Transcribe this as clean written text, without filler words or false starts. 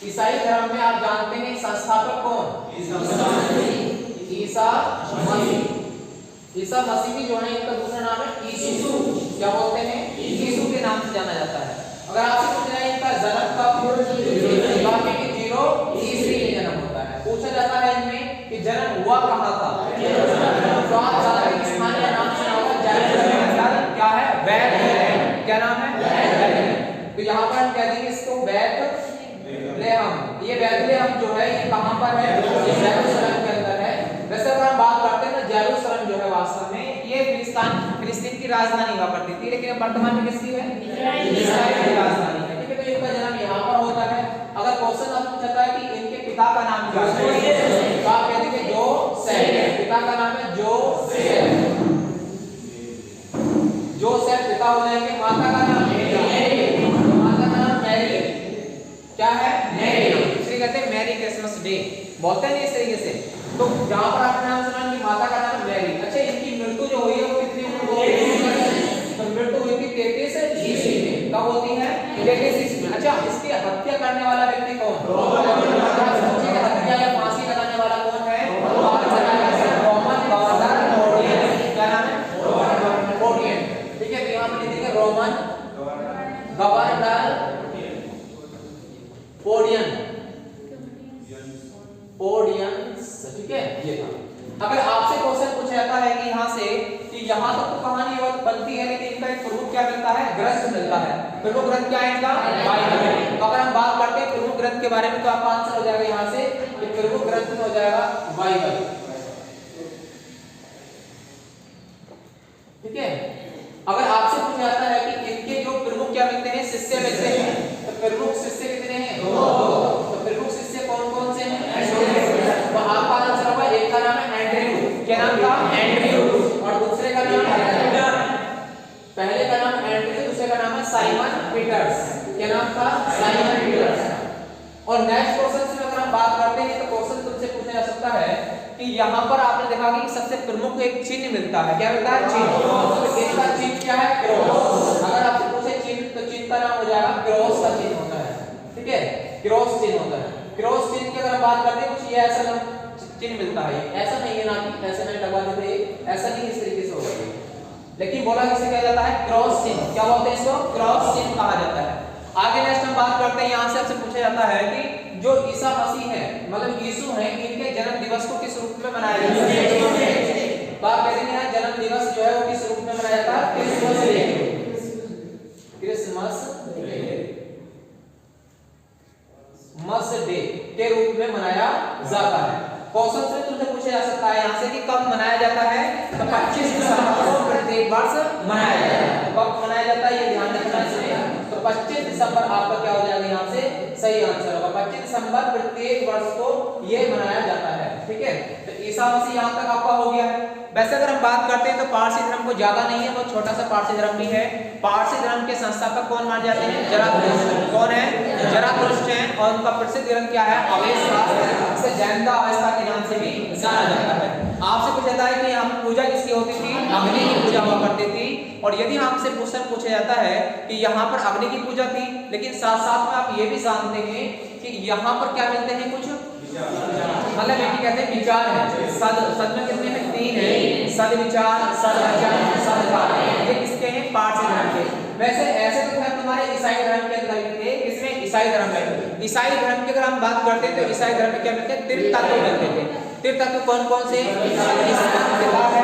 ईसाई धर्म में आप जानते हैं संस्थापक कौन? ईसा मसीह। ईसा मसीह की जो है इनका दूसरा नाम है यीशु। क्या बोलते हैं? यीशु के नाम से जाना जाता है। अगर आपसे पूछ जाए इनका जन्म कब, बाकी की 0 ईस्वी में जन्म होता है। पूछा जाता है इनमें कि जन्म हुआ कहाँ था, तो आप स्थानीय नाम से होगा जेरूसलम। क्या है? बैतलहम। क्या नाम है? बैतलहम। तो यहाँ पर हम कह देंगे इसको बैतलहम। ये बैतलहम जो है ये कहाँ पर है? जेरूसलम के अंदर है। वैसे अगर हम बात करते हैं ना, जेरूसलम जो है वास्तव में ये फिलिस्तीन की राजधानी हुआ करती थी, लेकिन वर्तमान में किसकी है? इस्राएल की राजधानी है। ठीक है, तो इनका जन्म यहाँ पर होता है। अगर क्वेश्चन आपको पूछता है कि इनके पिता का नाम क्या है, तो आप कह देंगे जोसेफ। पिता का नाम है जोसेफ। जोसेफ पिता हो जाएंगे। माता का नाम मैरी। माता का नाम मैरी। क्या है? मैरी। इसलिए कहते हैं मैरी क्रिसमस डे, बोलते हैं इस तरीके से। तो जहां पर आपने नाम सुना कि माता का नाम मैरी। अच्छा, इनकी मृत्यु जो हुई है वो कितनी हुई? तो मृत्यु हुई थी 33 ईस्वी में। कब होती है? 33 ईस्वी में। अच्छा, इसकी हत्या करने वाला व्यक्ति कौन? हत्या या फांसी लगाने वाला कौन है? Roman governor Claudian. क्या नाम है? क्लॉडियन। ठीक है, यहाँ पे लिखेंगे रोमन गवर्नर क्लॉडियन। ठीक है, ये था। अगर आपसे क्वेश्चन पूछा जाता है कि यहाँ से कि यहाँ तक तो कहानी बनती है, लेकिन इनका एक प्रमुख क्या मिलता है? ग्रंथ मिलता है। प्रमुख ग्रंथ क्या है इनका? बाइबल। तो अगर हम बात करते हैं प्रमुख ग्रंथ के बारे में, तो आपका आंसर हो जाएगा यहाँ से कि प्रमुख ग्रंथ में हो जाएगा बाइबल। ठीक है, अगर आपसे पूछा जाता है कि इनके जो प्रमुख क्या मिलते हैं? शिष्य मिलते हैं। तो प्रमुख शिष्य कितने हैं? 2। तो प्रमुख शिष्य कौन कौन से हैं? तो आपका आंसर होगा, एक का नाम है एंड्रयू। क्या नाम था? एंड्रयू। और दूसरे का नाम है, पहले का नाम एंड्रयू, दूसरे का नाम है साइमन पीटर्स। क्या नाम था? Simon Peters. और नेक्स्ट क्वेश्चन से अगर हम बात करते हैं तो क्वेश्चन तुमसे पूछा जा सकता है कि यहाँ पर आपने देखा कि सबसे प्रमुख एक चिन्ह मिलता है। क्या मिलता है? चिन्ह। तो इसका चिन्ह क्या है? क्रॉस। अगर आपसे पूछे चिन्ह, तो चिन्ह का नाम हो जाएगा क्रॉस का चिन्ह होता है। ठीक है, क्रॉस चिन्ह होता है। क्रॉस चिन्ह की अगर हम बात करते हैं, कुछ ये ऐसा चिन्ह मिलता है। ऐसा नहीं है ना कि ऐसा नहीं लगा देते, ऐसा नहीं, इस तरीके से होगा, लेकिन बोला किसे कहा जाता है? क्रॉस चिन्ह। क्या बोलते हैं इसको? क्रॉस चिन्ह कहा जाता है। आगे नेक्स्ट हम बात करते हैं, यहाँ से आपसे पूछा जाता है कि जो ईसा मसीह है, मतलब यीशु है, इनके जन्म दिवस को किस रूप में मनाया जाता है? तो आप कहते हैं जन्म दिवस जो है वो किस रूप में मनाया जाता है? Christmas day. क्रिसमस डे के रूप में मनाया जाता है। क्वेश्चन से तुमसे पूछा जा सकता है यहाँ से कि कब मनाया जाता है? तो 25 दिसंबर को प्रत्येक वर्ष मनाया जाता है। कब मनाया जाता है ये ध्यान रखना इसमें। तो 25 दिसंबर आपका क्या हो जाएगा यहाँ से? सही आंसर होगा। 25 दिसंबर प्रत्येक वर्ष को ये मनाया जाता है। ठीक है, तो ईसा मसीह यहाँ तक आपका हो गया है। वैसे अगर हम बात करते हैं तो पारसी धर्म को ज्यादा नहीं है, बहुत छोटा सा पारसी धर्म भी है। पारसी धर्म के संस्थापक कौन माने जाते हैं? जराथुस्त्र। कौन है? जराथुस्त्र हैं। और उनका प्रसिद्ध ग्रंथ क्या है? अवेस्ता। इसे जैनता अवेस्ता के नाम से भी जाना जाता है। आपसे पूछा जाता है कि यहाँ पूजा किसकी होती थी? अग्नि की पूजा हुआ करती थी। और यदि आपसे क्वेश्चन पूछा जाता है कि यहाँ पर अग्नि की पूजा थी, लेकिन साथ साथ में आप ये भी जानते हैं कि यहाँ पर क्या मिलते हैं? कुछ मतलब ये कहते हैं विचार है। सद में कितने हैं? 3 है। सद विचार, सद वचन, सदकार्य। ये किसके हैं? पारसी धर्म के। वैसे ऐसे तो खैर तुम्हारे ईसाई धर्म के अंदर भी थे। इसमें ईसाई धर्म है। ईसाई धर्म की अगर हम बात करते हैं तो ईसाई धर्म में क्या मिलते हैं? तीर्थ तत्व मिलते थे। तीर्थ तत्व कौन कौन से? पिता है,